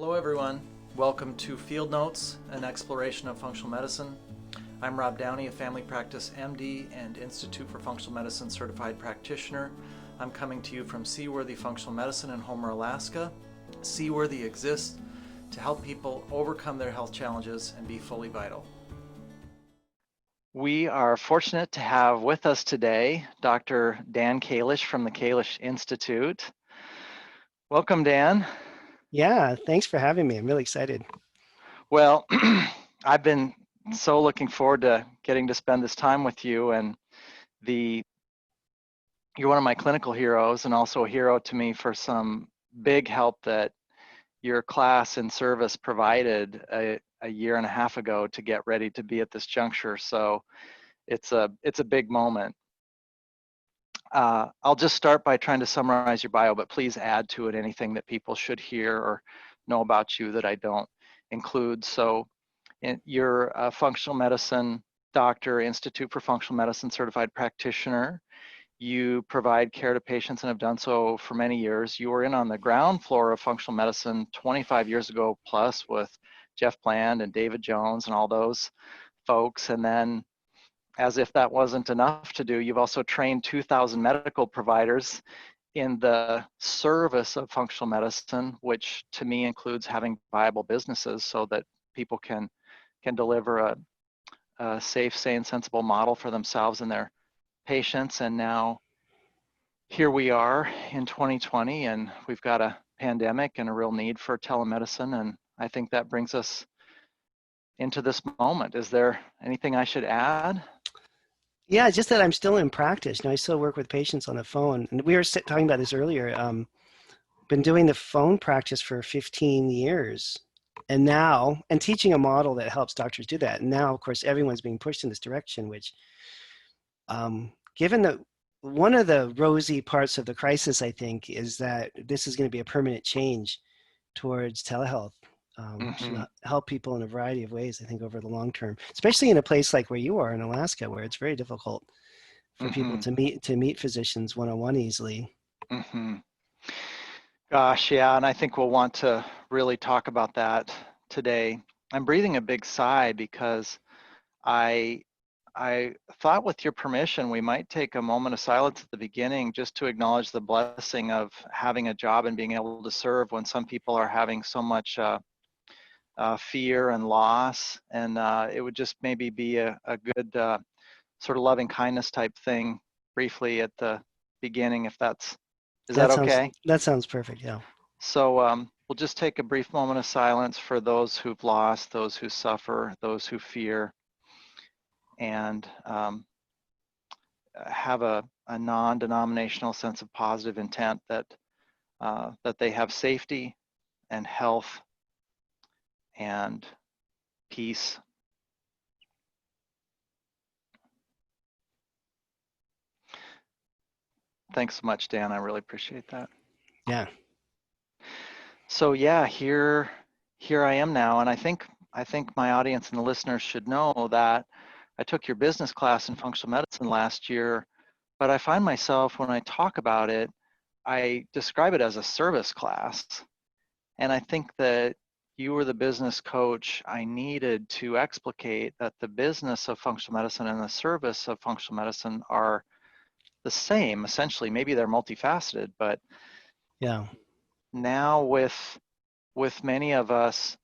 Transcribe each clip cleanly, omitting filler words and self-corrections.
Hello everyone, welcome to Field Notes, an exploration of functional medicine. I'm Rob Downey, a family practice MD and Institute for Functional Medicine Certified Practitioner. I'm coming to you from Seaworthy Functional Medicine in Homer, Alaska. Seaworthy exists to help people overcome their health challenges and be fully vital. We are fortunate to have with us today Dr. Dan Kalish from the Kalish Institute. Welcome, Dan. Yeah, thanks for having me. I'm really excited. Well, I've been so looking forward to getting to spend this time with you, and you're one of my clinical heroes and also a hero to me for some big help that your class and service provided a year and a half ago to get ready to be at this juncture. So it's a big moment. I'll just start by trying to summarize your bio, but please add to it anything that people should hear or know about you that I don't include. So you're a functional medicine doctor, Institute for Functional Medicine Certified Practitioner. You provide care to patients and have done so for many years. You were in on the ground floor of functional medicine 25 years ago plus with Jeff Bland and David Jones and all those folks. And then, as if that wasn't enough to do, you've also trained 2,000 medical providers in the service of functional medicine, which to me includes having viable businesses so that people can deliver a safe, sane, sensible model for themselves and their patients. And now here we are in 2020, and we've got a pandemic and a real need for telemedicine. And I think that brings us into this moment. Is there anything I should add? Yeah, it's just that I'm still in practice. I still work with patients on the phone. And we were talking about this earlier. Been doing the phone practice for 15 years. And now, and teaching a model that helps doctors do that. And now, of course, everyone's being pushed in this direction, which, given that one of the rosy parts of the crisis, I think, is that this is going to be a permanent change towards telehealth. To help people in a variety of ways, I think, over the long term, especially in a place like where you are in Alaska, where it's very difficult for people to meet physicians one-on-one easily. Gosh, yeah, and I think we'll want to really talk about that today. I'm breathing a big sigh because I thought, with your permission, we might take a moment of silence at the beginning just to acknowledge the blessing of having a job and being able to serve when some people are having so much fear and loss. And it would just maybe be a good sort of loving kindness type thing briefly at the beginning, if is that okay? That sounds perfect, yeah. So we'll just take a brief moment of silence for those who've lost, those who suffer, those who fear, and have a non-denominational sense of positive intent that they have safety and health and peace. Thanks so much, Dan. I really appreciate that. Yeah. So yeah, here I am now, and I think my audience and the listeners should know that I took your business class in functional medicine last year, but I find myself, when I talk about it, I describe it as a service class. And I think that you were the business coach I needed to explicate that the business of functional medicine and the service of functional medicine are the same, essentially. Maybe they're multifaceted, but yeah. Now with many of us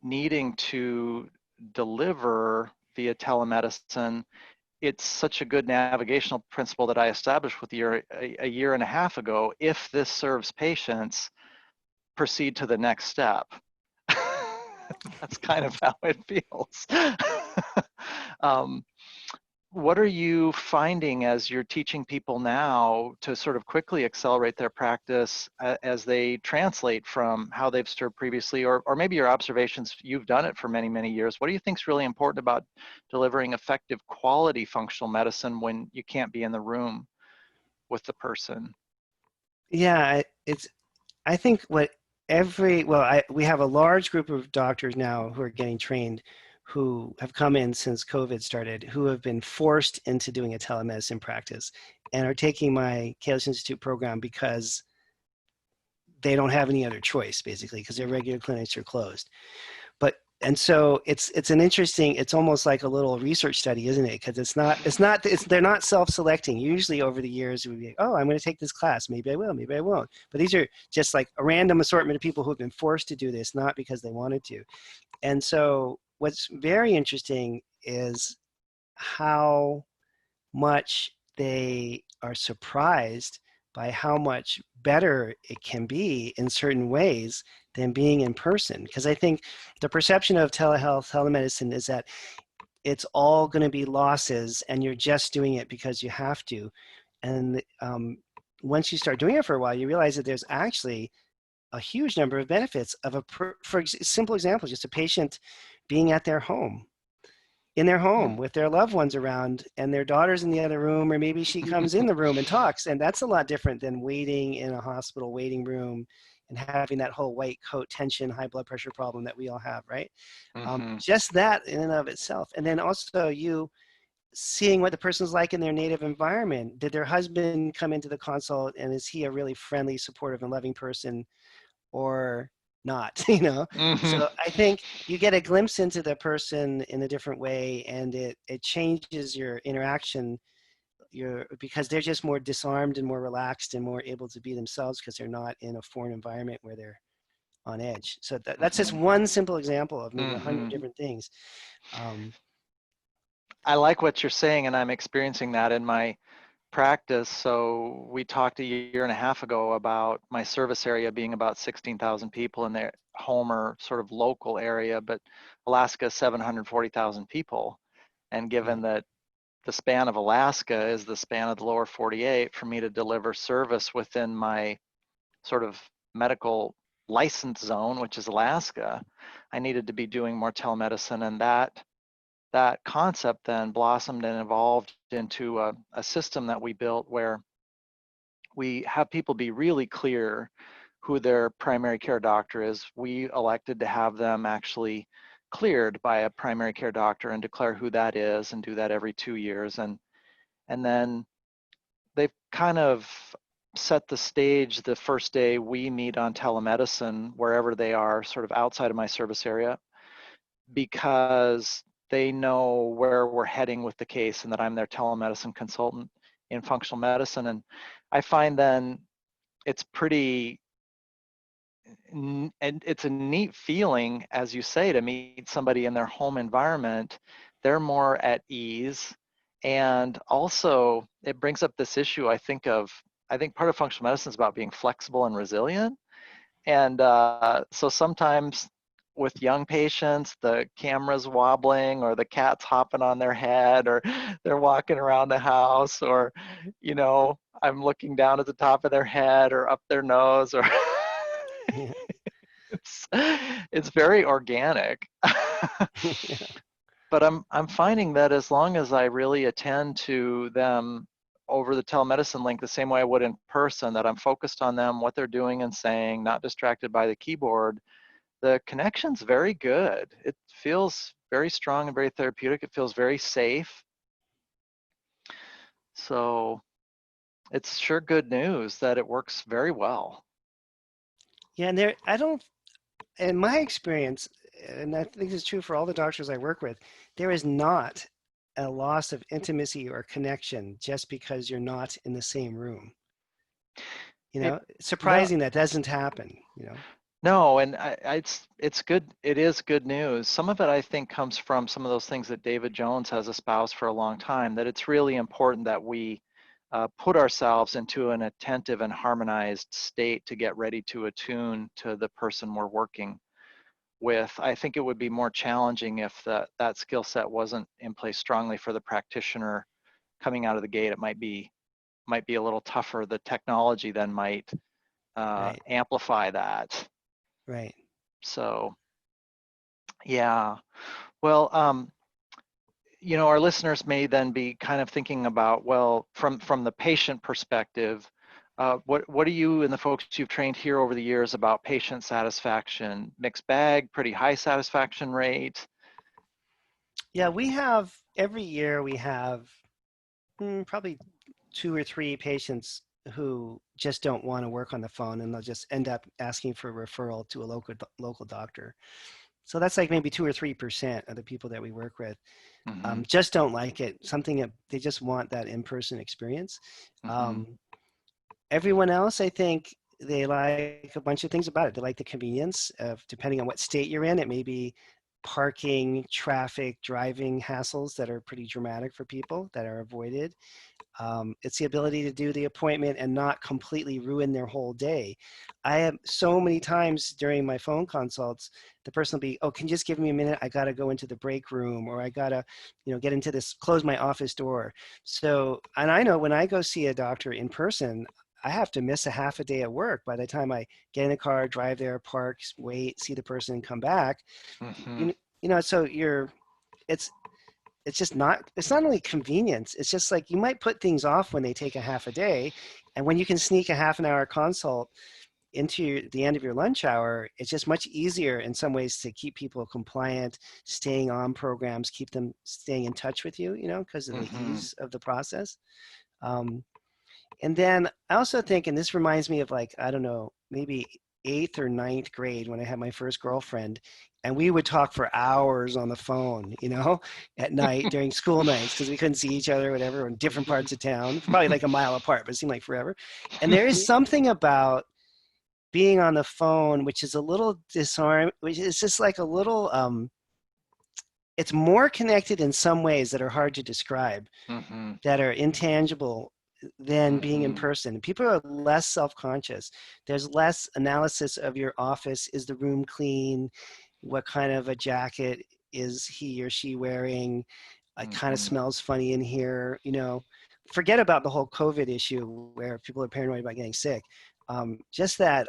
needing to deliver via telemedicine, it's such a good navigational principle that I established with you a year and a half ago. If this serves patients, proceed to the next step. That's kind of how it feels. What are you finding as you're teaching people now to sort of quickly accelerate their practice as they translate from how they've served previously, or maybe your observations, you've done it for many, many years. What do you think is really important about delivering effective quality functional medicine when you can't be in the room with the person? Yeah, I think we have a large group of doctors now who are getting trained, who have come in since COVID started, who have been forced into doing a telemedicine practice and are taking my Kalish Institute program because they don't have any other choice, basically, because their regular clinics are closed. And so it's an interesting, it's almost like a little research study, isn't it? Because they're not self-selecting. Usually over the years, it would be, oh, I'm going to take this class. Maybe I will, maybe I won't. But these are just like a random assortment of people who've been forced to do this, not because they wanted to. And so what's very interesting is how much they are surprised by how much better it can be in certain ways than being in person. Because I think the perception of telehealth, telemedicine is that it's all going to be losses and you're just doing it because you have to. And once you start doing it for a while, you realize that there's actually a huge number of benefits of for simple example, just a patient being at their home, in their home with their loved ones around and their daughter's in the other room, or maybe she comes in the room and talks. And that's a lot different than waiting in a hospital waiting room and having that whole white coat tension, high blood pressure problem that we all have, right? Just that in and of itself. And then also you seeing what the person's like in their native environment. Did their husband come into the consult and is he a really friendly, supportive and loving person or not, you know? So I think you get a glimpse into the person in a different way, and it changes your interaction because they're just more disarmed and more relaxed and more able to be themselves because they're not in a foreign environment where they're on edge. So that's just one simple example of maybe 100 different things. I like what you're saying, and I'm experiencing that in my practice. So we talked a year and a half ago about my service area being about 16,000 people in their home or sort of local area, but Alaska is 740,000 people. And given that the span of Alaska is the span of the lower 48, for me to deliver service within my sort of medical license zone, which is Alaska, I needed to be doing more telemedicine, and that concept then blossomed and evolved into a system that we built where we have people be really clear who their primary care doctor is. We elected to have them actually cleared by a primary care doctor and declare who that is and do that every 2 years. And then they've kind of set the stage the first day we meet on telemedicine, wherever they are, sort of outside of my service area, because they know where we're heading with the case and that I'm their telemedicine consultant in functional medicine. And I find then it's and it's a neat feeling, as you say, to meet somebody in their home environment. They're more at ease. And also it brings up this issue I think part of functional medicine is about being flexible and resilient. And so sometimes with young patients, the camera's wobbling or the cat's hopping on their head or they're walking around the house, or, you know, I'm looking down at the top of their head or up their nose, or it's very organic. But I'm finding that as long as I really attend to them over the telemedicine link the same way I would in person, that I'm focused on them, what they're doing and saying, not distracted by the keyboard, the connection's very good. It feels very strong and very therapeutic. It feels very safe. So it's sure good news that it works very well. Yeah, and in my experience, and I think it's true for all the doctors I work with, there is not a loss of intimacy or connection just because you're not in the same room. You know, surprising that doesn't happen, you know. No, and it's good. It is good news. Some of it I think comes from some of those things that David Jones has espoused for a long time, that it's really important that we put ourselves into an attentive and harmonized state to get ready to attune to the person we're working with. I think it would be more challenging if that skill set wasn't in place strongly for the practitioner coming out of the gate. It might be a little tougher. The technology then might Right. amplify that. Right. So, yeah. Well, you know, our listeners may then be kind of thinking about, well, from the patient perspective, what are you and the folks you've trained here over the years about patient satisfaction? Mixed bag, pretty high satisfaction rate? Yeah, every year we have probably 2 or 3 patients who just don't want to work on the phone, and they'll just end up asking for a referral to a local doctor. So that's like maybe 2 or 3% of the people that we work with Mm-hmm. just don't like it. Something that they just want that in-person experience. Mm-hmm. Um, Everyone else, I think, they like a bunch of things about it. They like the convenience of, depending on what state you're in, it may be parking, traffic, driving hassles that are pretty dramatic for people that are avoided. It's the ability to do the appointment and not completely ruin their whole day. I have so many times during my phone consults, the person will be, oh, can you just give me a minute? I got to go into the break room, or I got to, get into this, close my office door. So, and I know when I go see a doctor in person, I have to miss a half a day at work by the time I get in the car, drive there, park, wait, see the person, come back. Mm-hmm. So it's it's not only convenience, it's just like you might put things off when they take a half a day, and when you can sneak a half an hour consult into the end of your lunch hour, it's just much easier in some ways to keep people compliant, staying on programs, keep them staying in touch with you, because of the Mm-hmm. ease of the process. um, and then I also think, and this reminds me of, like, I don't know, maybe eighth or ninth grade when I had my first girlfriend, and we would talk for hours on the phone, at night during school nights because we couldn't see each other, whatever, in different parts of town, probably like a mile apart, but it seemed like forever. And there is something about being on the phone which is a little disarm, which is just like a little, it's more connected in some ways that are hard to describe, Mm-hmm. that are intangible than being in Mm-hmm. person. People are less self-conscious. There's less analysis of your office. Is the room clean? What kind of a jacket is he or she wearing? It kind of Mm-hmm. smells funny in here. Forget about the whole COVID issue where people are paranoid about getting sick. Just that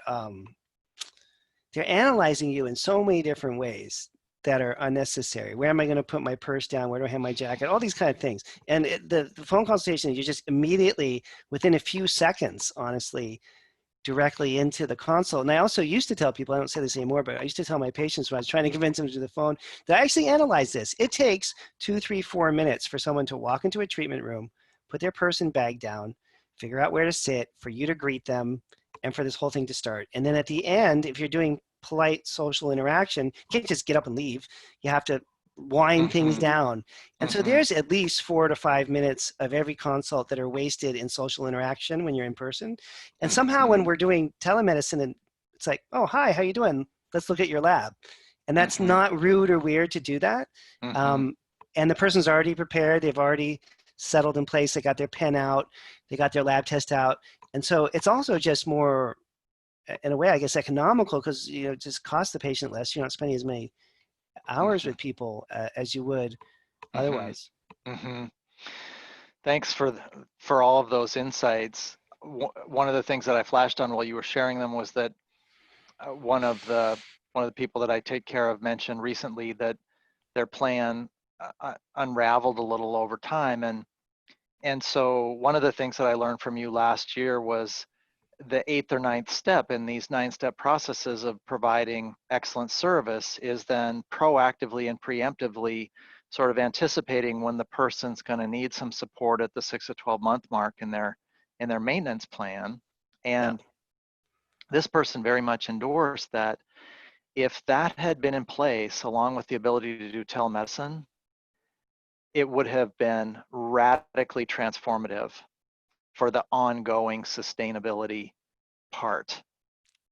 they're analyzing you in so many different ways that are unnecessary. Where am I going to put my purse down? Where do I have my jacket? All these kind of things. And the phone consultation, you just immediately, within a few seconds, honestly, directly into the consult. And I also used to tell people, I don't say this anymore, but I used to tell my patients when I was trying to convince them to do the phone, that I actually analyze this. It takes 2, 3, 4 minutes for someone to walk into a treatment room, put their purse and bag down, figure out where to sit, for you to greet them, and for this whole thing to start. And then at the end, if you're doing polite social interaction, you can't just get up and leave. You have to wind things Mm-hmm. down. And so Mm-hmm. there's at least 4 to 5 minutes of every consult that are wasted in social interaction when you're in person. And somehow when Mm-hmm. we're doing telemedicine, and it's like, oh, hi, how you doing? Let's look at your lab. And that's Mm-hmm. not rude or weird to do that. Mm-hmm. Um, and the person's already prepared. They've already settled in place. They got their pen out. They got their lab test out. And so it's also just more, in a way, I guess, economical, because it just costs the patient less. You're not spending as many hours with people as you would Mm-hmm. otherwise. Mm-hmm. Thanks for all of those insights. One of the things that I flashed on while you were sharing them was that one of the people that I take care of mentioned recently that their plan unraveled a little over time, and so one of the things that I learned from you last year was the eighth or ninth step in these 9-step processes of providing excellent service is then proactively and preemptively sort of anticipating when the person's going to need some support at the 6 to 12 month mark in their maintenance plan. Yeah. And this person very much endorsed that if that had been in place along with the ability to do telemedicine, it would have been radically transformative for the ongoing sustainability part.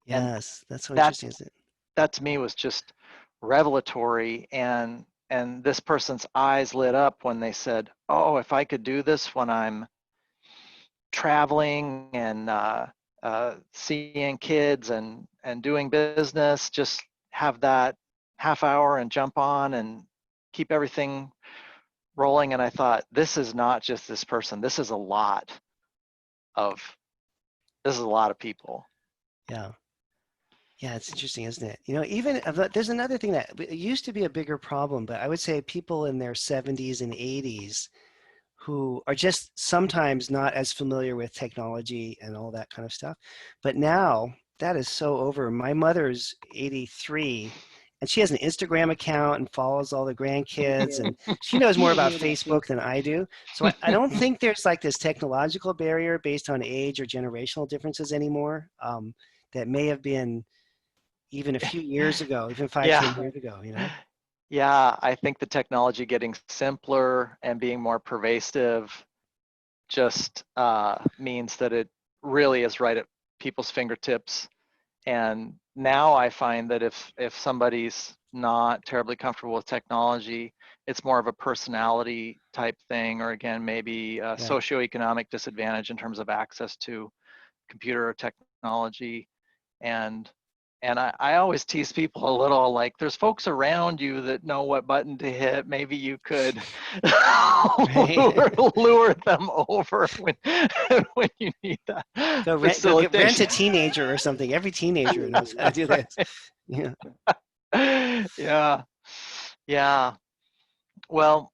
And Yes, that's so that interesting, isn't it? that to me was just revelatory, and this person's eyes lit up when they said, oh, if I could do this when I'm traveling and seeing kids and doing business, just have that half hour and jump on and keep everything rolling. And I thought, this is not just this person, of this is a lot of people. Yeah. Yeah, it's interesting, isn't it? Even there's another thing that it used to be a bigger problem, but I would say people in their 70s and 80s who are just sometimes not as familiar with technology and all that kind of stuff. But now that is so over. My mother's 83, and she has an Instagram account and follows all the grandkids, and she knows more about Facebook than I do. So I don't think there's like this technological barrier based on age or generational differences anymore. That may have been even a few years ago, even 5, 10 Yeah. years ago, you know? Yeah, I think the technology getting simpler and being more pervasive just means that it really is right at people's fingertips. And now I find that if somebody's not terribly comfortable with technology, it's more of a personality type thing, or again, maybe a Right. socioeconomic disadvantage in terms of access to computer or technology. And I always tease people a little, like, there's folks around you that know what button to hit. Maybe you could Right. lure them over when when you need that Go get rent a facilitation. teenager or something. Every teenager knows how to do this. Yeah. Yeah, yeah. Well,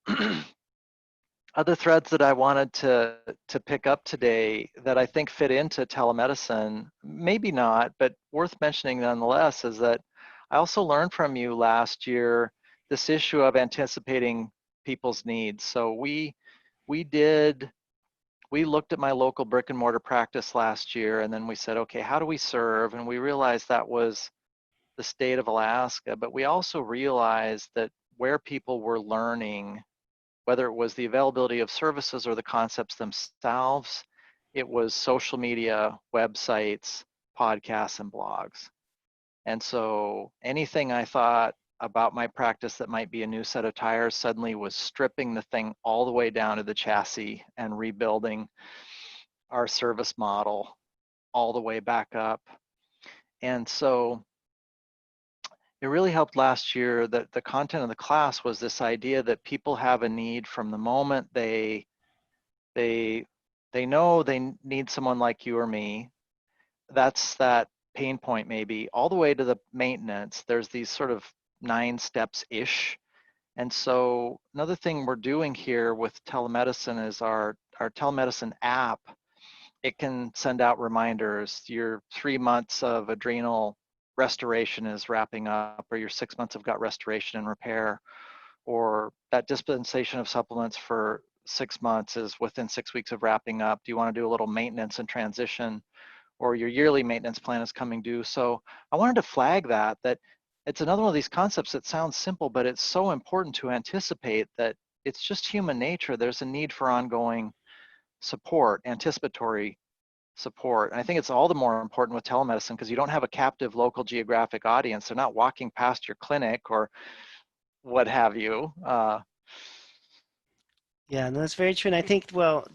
other threads that I wanted to pick up today that I think fit into telemedicine, maybe not, but worth mentioning nonetheless, is that I also learned from you last year this issue of anticipating people's needs. So we looked at my local brick and mortar practice last year, and then we said, okay, how do we serve? And we realized that was the state of Alaska, but we also realized that where people were learning, whether it was the availability of services or the concepts themselves, it was social media, websites, podcasts, and blogs. And so anything I thought about my practice that might be a new set of tires suddenly was stripping the thing all the way down to the chassis and rebuilding our service model all the way back up. And so it really helped last year that the content of the class was this idea that people have a need from the moment they know they need someone like you or me. That's that pain point, maybe all the way to the maintenance. There's these sort of 9 steps ish. And so another thing we're doing here with telemedicine is our telemedicine app. It can send out reminders. Your 3 months of adrenal restoration is wrapping up, or your 6 months of gut restoration and repair, or that dispensation of supplements for 6 months is within 6 weeks of wrapping up. Do you want to do a little maintenance and transition, or your yearly maintenance plan is coming due? So I wanted to flag that it's another one of these concepts that sounds simple, but it's so important to anticipate that it's just human nature. There's a need for ongoing support, anticipatory support. And I think it's all the more important with telemedicine because you don't have a captive local geographic audience. They're not walking past your clinic or what have you. Yeah, no, that's very true. And I think, well,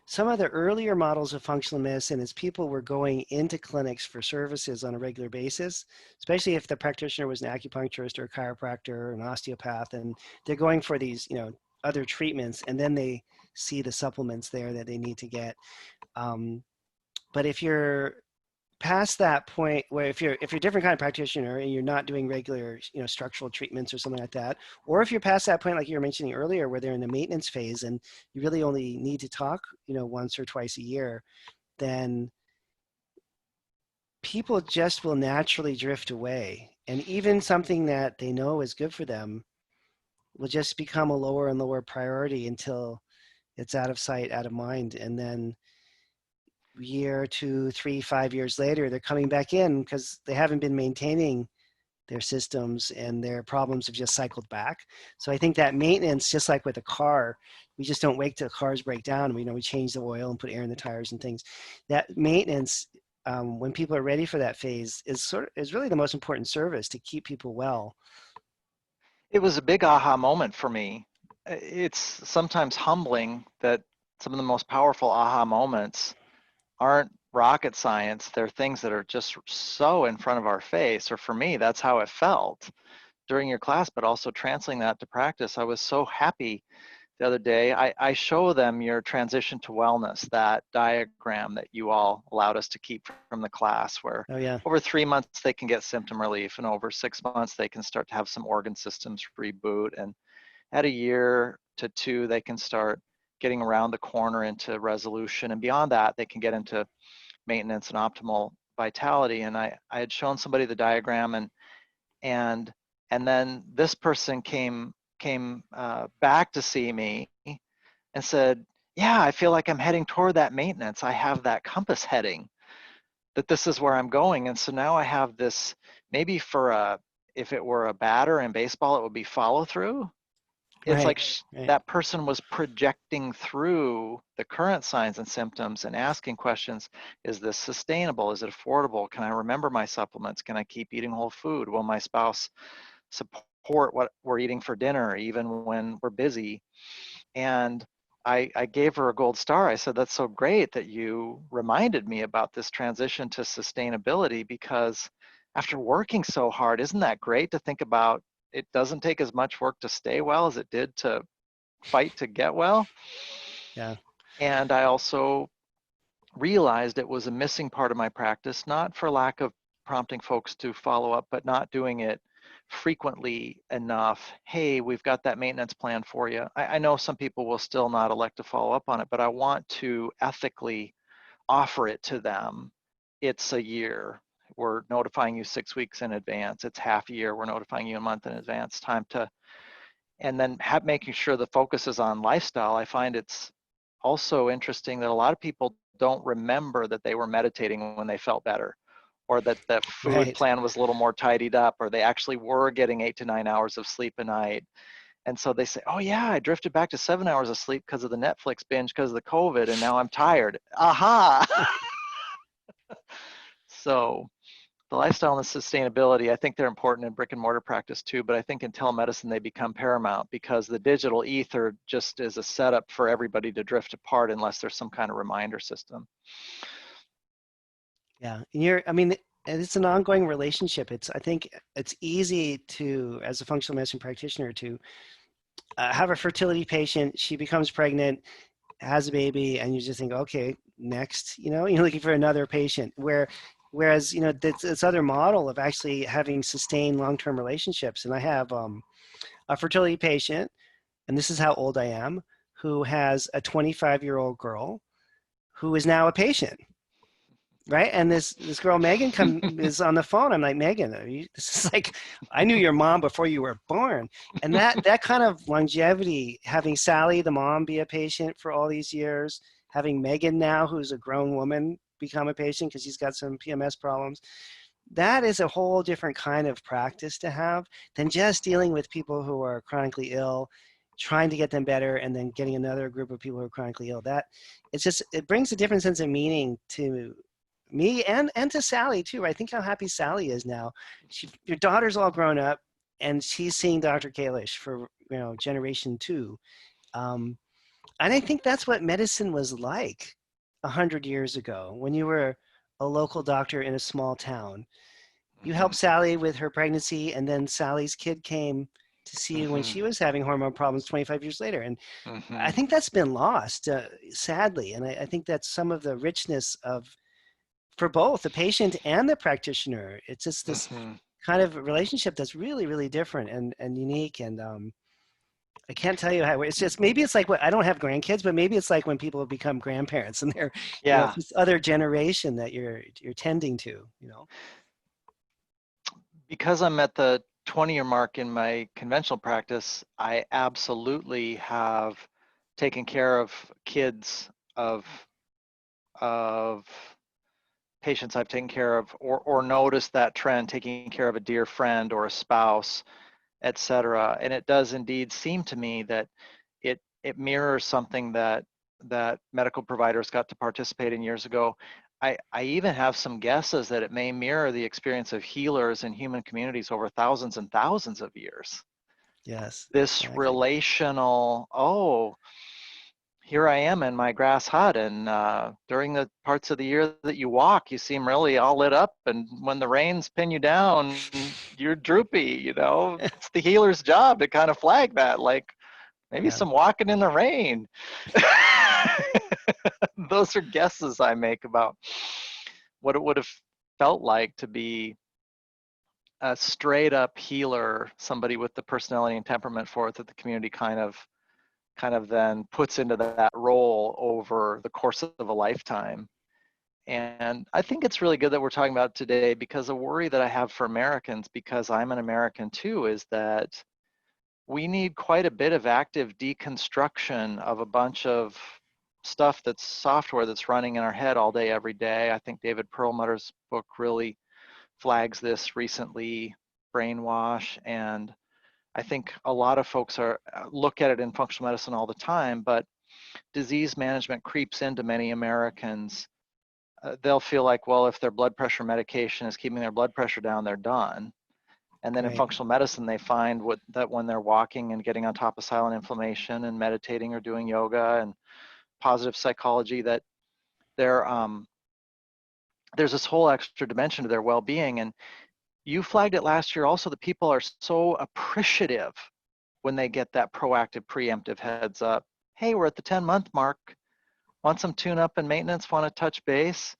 some of the earlier models of functional medicine is people were going into clinics for services on a regular basis, especially if the practitioner was an acupuncturist or a chiropractor or an osteopath, and they're going for these, other treatments, and then they see the supplements there that they need to get. But if you're past that point where if you're a different kind of practitioner and you're not doing regular structural treatments or something like that, or if you're past that point like you were mentioning earlier where they're in the maintenance phase and you really only need to talk once or twice a year, then people just will naturally drift away, and even something that they know is good for them will just become a lower and lower priority until it's out of sight, out of mind. And then year, 2, 3, 5 years later, they're coming back in because they haven't been maintaining their systems and their problems have just cycled back. So I think that maintenance, just like with a car, we just don't wait till cars break down. We change the oil and put air in the tires and things. That maintenance, when people are ready for that phase, is really the most important service to keep people well. It was a big aha moment for me. It's sometimes humbling that some of the most powerful aha moments aren't rocket science. They're things that are just so in front of our face, or for me, that's how it felt during your class, but also translating that to practice. I was so happy the other day. I show them your transition to wellness, that diagram that you all allowed us to keep from the class, where Oh yeah. over 3 months they can get symptom relief, and over 6 months they can start to have some organ systems reboot, and at a year to 2 they can start getting around the corner into resolution, and beyond that they can get into maintenance and optimal vitality. And I had shown somebody the diagram, and And then this person came back to see me and said, yeah, I feel like I'm heading toward that maintenance. I have that compass heading, that this is where I'm going. And so now I have this, maybe if it were a batter in baseball, it would be follow through. It's Right. like Right. that person was projecting through the current signs and symptoms and asking questions. Is this sustainable? Is it affordable? Can I remember my supplements? Can I keep eating whole food? Will my spouse support what we're eating for dinner, even when we're busy? And I gave her a gold star. I said, that's so great that you reminded me about this transition to sustainability, because after working so hard, isn't that great to think about it doesn't take as much work to stay well as it did to fight to get well? Yeah. And I also realized it was a missing part of my practice, not for lack of prompting folks to follow up, but not doing it frequently enough. Hey, we've got that maintenance plan for you. I know some people will still not elect to follow up on it, but I want to ethically offer it to them. It's a year. We're notifying you 6 weeks in advance. It's half a year. We're notifying you a month in advance. Time to, and then making sure the focus is on lifestyle. I find it's also interesting that a lot of people don't remember that they were meditating when they felt better, or that the food Right. plan was a little more tidied up, or they actually were getting 8 to 9 hours of sleep a night. And so they say, oh yeah, I drifted back to 7 hours of sleep because of the Netflix binge, because of the COVID, and now I'm tired. Aha! So the lifestyle and the sustainability, I think they're important in brick and mortar practice too, but I think in telemedicine they become paramount, because the digital ether just is a setup for everybody to drift apart unless there's some kind of reminder system. Yeah. I mean, and it's an ongoing relationship. I think it's easy to, as a functional medicine practitioner, to have a fertility patient. She becomes pregnant, has a baby, and you just think, okay, next, you're looking for another patient. Whereas, this other model of actually having sustained long-term relationships. And I have a fertility patient, and this is how old I am, who has a 25-year-old girl who is now a patient. Right. And this girl, Megan, is on the phone. I'm like, Megan, this is like, I knew your mom before you were born. And that kind of longevity, having Sally, the mom, be a patient for all these years, having Megan now, who's a grown woman, become a patient because she's got some PMS problems. That is a whole different kind of practice to have than just dealing with people who are chronically ill, trying to get them better, and then getting another group of people who are chronically ill. It brings a different sense of meaning to me and to Sally too. I think how happy Sally is now. Your daughter's all grown up, and she's seeing Dr. Kalish for generation 2, and I think that's what medicine was like 100 years ago when you were a local doctor in a small town. You helped Mhm, Sally with her pregnancy, and then Sally's kid came to see you when mhm, she was having hormone problems 25 years later. And I mhm, think that's been lost, sadly. And I think that's some of the richness for both the patient and the practitioner. It's just this mhm. kind of relationship that's really, really different and unique. And I can't tell you how it's just, maybe it's like, what, I don't have grandkids, but maybe it's like when people have become grandparents and they're, it's Yeah, this other generation that you're tending to. because I'm at the 20-year mark in my conventional practice, I absolutely have taken care of kids of patients I've taken care of, or noticed that trend, taking care of a dear friend or a spouse, etc. And it does indeed seem to me that it mirrors something that medical providers got to participate in years ago. I even have some guesses that it may mirror the experience of healers in human communities over thousands and thousands of years. Yes, This exactly. relational, oh, here I am in my grass hut, and during the parts of the year that you walk, you seem really all lit up, and when the rains pin you down, you're droopy. It's the healer's job to kind of flag that, like, maybe Yeah. some walking in the rain. Those are guesses I make about what it would have felt like to be a straight up healer, somebody with the personality and temperament for it that the community kind of then puts into that role over the course of a lifetime. And I think it's really good that we're talking about it today, because a worry that I have for Americans, because I'm an American too, is that we need quite a bit of active deconstruction of a bunch of stuff that's software that's running in our head all day, every day. I think David Perlmutter's book really flags this recently, Brainwash, and I think a lot of folks are look at it in functional medicine all the time, but disease management creeps into many Americans. They'll feel like, well, if their blood pressure medication is keeping their blood pressure down, they're done. And then in Right. functional medicine, they find that when they're walking and getting on top of silent inflammation and meditating or doing yoga and positive psychology, that they're, there's this whole extra dimension to their well-being. And you flagged it last year also, that people are so appreciative when they get that proactive, preemptive heads up. Hey, we're at the 10-month mark. Want some tune-up and maintenance? Want to touch base?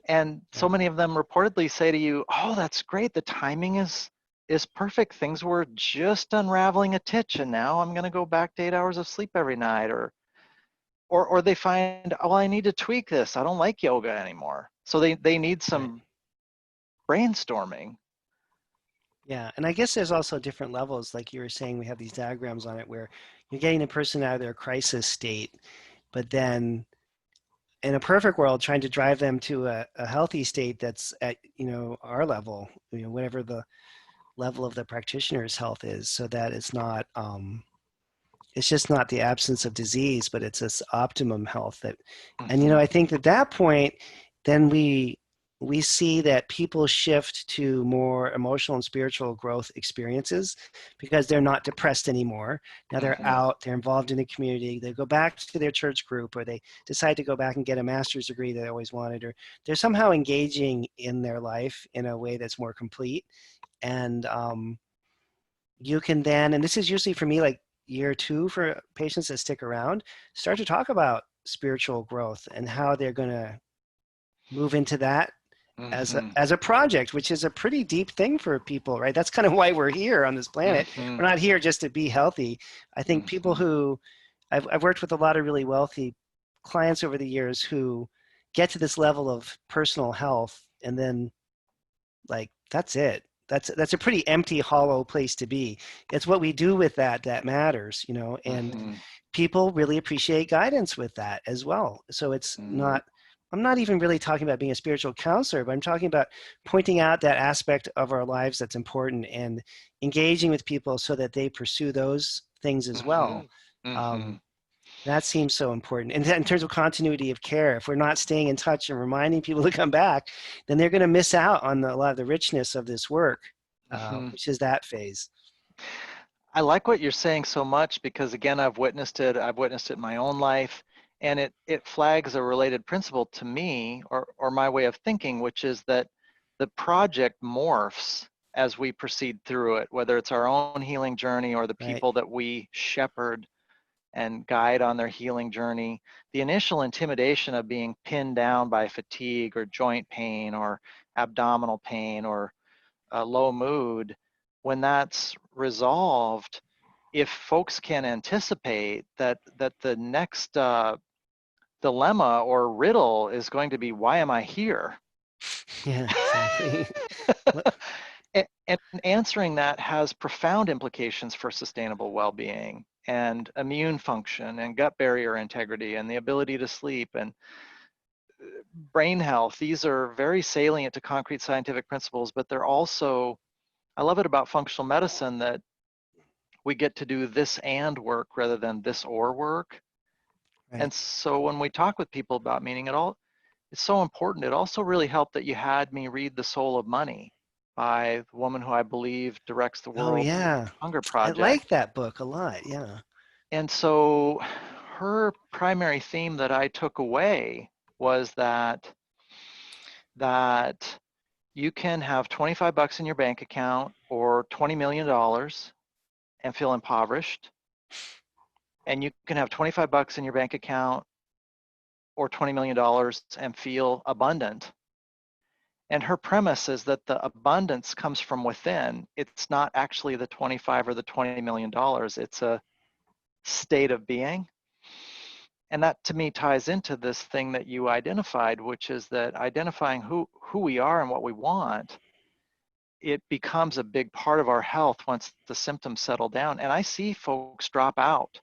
And so Yeah. many of them reportedly say to you, oh, that's great. The timing is perfect. Things were just unraveling a titch, and now I'm going to go back to 8 hours of sleep every night. Or they find, oh, I need to tweak this. I don't like yoga anymore. So they need Right. some brainstorming. Yeah, and I guess there's also different levels. Like you were saying, we have these diagrams on it where you're getting the person out of their crisis state, but then in a perfect world, trying to drive them to a healthy state that's at, our level, whatever the level of the practitioner's health is, so that it's just not the absence of disease, but it's this optimum health that, and Mm-hmm. I think at that point, then we see that people shift to more emotional and spiritual growth experiences because they're not depressed anymore. Now they're Mm-hmm. out, they're involved in the community, they go back to their church group, or they decide to go back and get a master's degree that they always wanted, or they're somehow engaging in their life in a way that's more complete. And you can then, and this is usually for me like year two for patients that stick around, start to talk about spiritual growth and how they're going to move into that as Mm-hmm. a project, which is a pretty deep thing for people, right? That's kind of why we're here on this planet. Mm-hmm. We're not here just to be healthy. I think people Mm-hmm. who I've worked with a lot of really wealthy clients over the years who get to this level of personal health, and then like that's it. That's a pretty empty, hollow place to be. It's what we do with that matters, and Mm-hmm. people really appreciate guidance with that as well. So it's Mm-hmm. not, I'm not even really talking about being a spiritual counselor, but I'm talking about pointing out that aspect of our lives that's important and engaging with people so that they pursue those things as Mm-hmm. well. Mm-hmm. Um, that seems so important. And in terms of continuity of care, if we're not staying in touch and reminding people to come back, then they're going to miss out on a lot of the richness of this work, Mm-hmm. which is that phase. I like what you're saying so much, because again, I've witnessed it. I've witnessed it in my own life, and it flags a related principle to me, or my way of thinking, which is that the project morphs as we proceed through it, whether it's our own healing journey or the Right. people that we shepherd and guide on their healing journey. The initial intimidation of being pinned down by fatigue or joint pain or abdominal pain or low mood, when that's resolved, if folks can anticipate that the next dilemma or riddle is going to be, why am I here? Yeah, exactly. And answering that has profound implications for sustainable well-being and immune function and gut barrier integrity and the ability to sleep and brain health. These are very salient to concrete scientific principles, but they're also, I love it about functional medicine that we get to do this and work rather than this or work. Right. And so when we talk with people about meaning, it's so important. It also really helped that you had me read The Soul of Money by the woman who I believe directs the Oh World yeah. Hunger I like Project. that book a lot. Yeah. And so her primary theme that I took away was that you can have 25 bucks in your bank account or $20 million and feel impoverished. And you can have 25 bucks in your bank account or $20 million and feel abundant. And her premise is that the abundance comes from within. It's not actually the 25 or the $20 million. It's a state of being. And that to me ties into this thing that you identified, which is that identifying who we are and what we want, it becomes a big part of our health once the symptoms settle down. And I see folks drop out.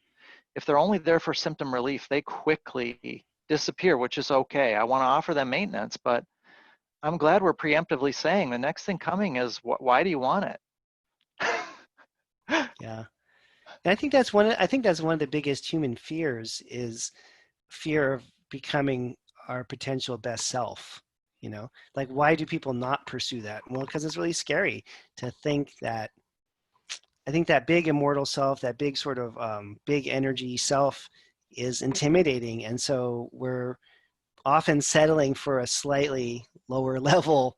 If they're only there for symptom relief, they quickly disappear, which is okay. I want to offer them maintenance, but I'm glad we're preemptively saying the next thing coming is, why do you want it? Yeah. And I think that's one of the biggest human fears is fear of becoming our potential best self. Like, why do people not pursue that? Well, because it's really scary to think that. I think that big immortal self, that big sort of big energy self, is intimidating, and so we're often settling for a slightly lower level,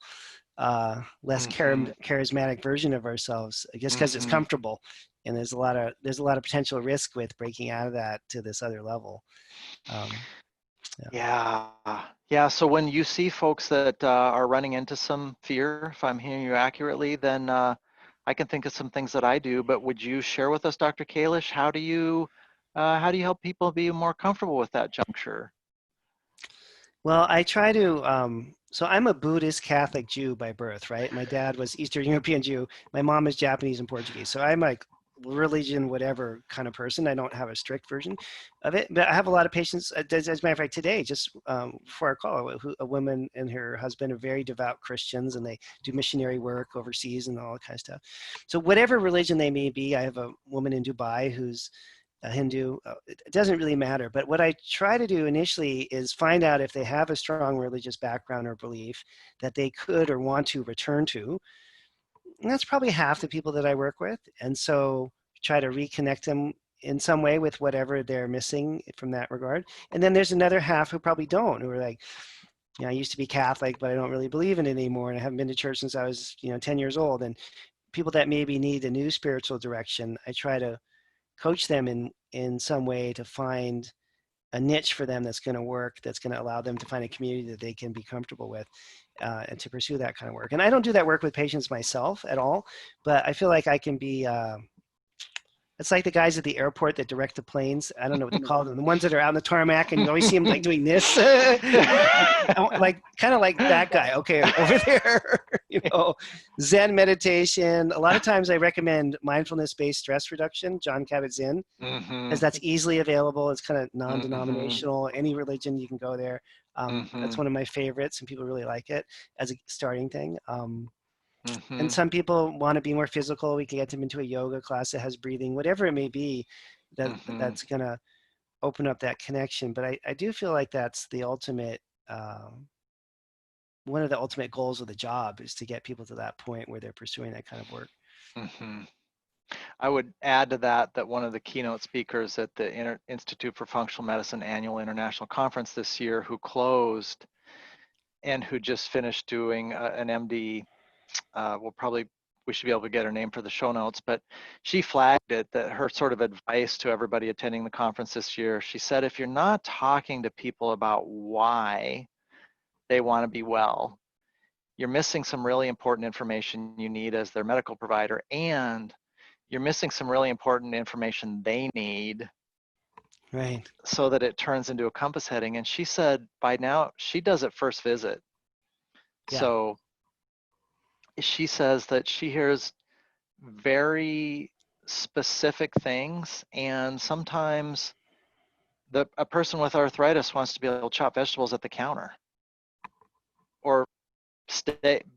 less Mm-hmm. charismatic version of ourselves, just because it's Mm-hmm. comfortable. And there's a lot of potential risk with breaking out of that to this other level. Um, yeah. Yeah. Yeah. So when you see folks that are running into some fear, if I'm hearing you accurately, then I can think of some things that I do. But would you share with us, Dr. Kalish, how do you help people be more comfortable with that juncture? Well, I try to. So I'm a Buddhist Catholic Jew by birth, right? My dad was Eastern European Jew. My mom is Japanese and Portuguese. So I'm like religion, whatever kind of person. I don't have a strict version of it, but I have a lot of patients. As a matter of fact, today, just before our call, a woman and her husband are very devout Christians, and they do missionary work overseas and all that kind of stuff. So whatever religion they may be, I have a woman in Dubai who's a Hindu, it doesn't really matter. But what I try to do initially is find out if they have a strong religious background or belief that they could or want to return to. And that's probably half the people that I work with. And so try to reconnect them in some way with whatever they're missing from that regard. And then there's another half who probably don't, who are like, I used to be Catholic, but I don't really believe in it anymore. And I haven't been to church since I was, 10 years old. And people that maybe need a new spiritual direction, I try to coach them in some way to find a niche for them that's going to work, that's going to allow them to find a community that they can be comfortable with, and to pursue that kind of work. And I don't do that work with patients myself at all, but I feel like I can be it's like the guys at the airport that direct the planes. I don't know what they call them. The ones that are out on the tarmac and you always see them like doing this, like kind of like that guy. Okay, over there, Zen meditation. A lot of times I recommend mindfulness-based stress reduction, John Kabat-Zinn, Mm-hmm. because that's easily available. It's kind of Mm-hmm. non-denominational. Any religion, you can go there. Mm-hmm. That's one of my favorites, and people really like it as a starting thing. And Mm-hmm. some people want to be more physical. We can get them into a yoga class that has breathing, whatever it may be, Mm-hmm. that's going to open up that connection. But I do feel like that's the ultimate, one of the ultimate goals of the job is to get people to that point where they're pursuing that kind of work. Mm-hmm. I would add to that one of the keynote speakers at the Institute for Functional Medicine annual international conference this year, who closed and who just finished doing an MD, we should be able to get her name for the show notes, but she flagged it, that her sort of advice to everybody attending the conference this year, she said, if you're not talking to people about why they want to be well, you're missing some really important information you need as their medical provider, and you're missing some really important information they need Right. so that it turns into a compass heading. And she said by now she does it first visit. Yeah. So she says that she hears very specific things, and sometimes a person with arthritis wants to be able to chop vegetables at the counter, or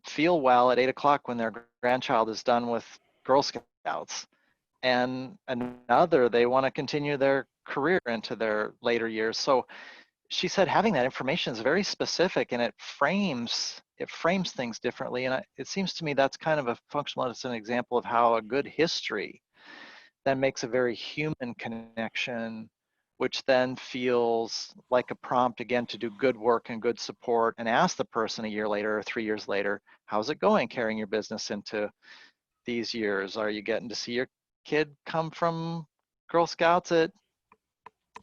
feel well at 8 o'clock when their grandchild is done with Girl Scouts, and another, they want to continue their career into their later years. So she said having that information is very specific, and it frames things differently. And it seems to me that's kind of a functional medicine example of how a good history then makes a very human connection, which then feels like a prompt again to do good work and good support, and ask the person a year later or 3 years later, how's it going carrying your business into these years? Are you getting to see your kid come from Girl Scouts at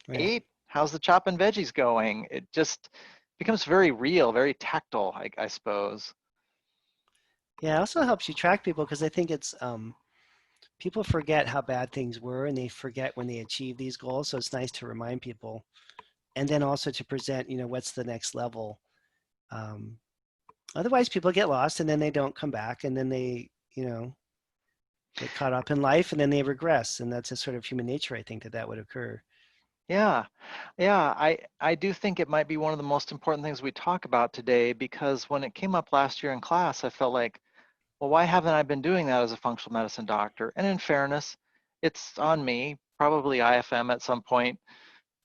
Right. 8? How's the chopping veggies going? It just becomes very real, very tactile, I suppose. Yeah. It also helps you track people because I think it's, people forget how bad things were and they forget when they achieve these goals. So it's nice to remind people and then also to present, what's the next level. Otherwise people get lost and then they don't come back, and then they, get caught up in life and then they regress. And that's a sort of human nature, I think, that would occur. Yeah, yeah, I do think it might be one of the most important things we talk about today, because when it came up last year in class, I felt like, well, why haven't I been doing that as a functional medicine doctor? And in fairness, it's on me. Probably IFM at some point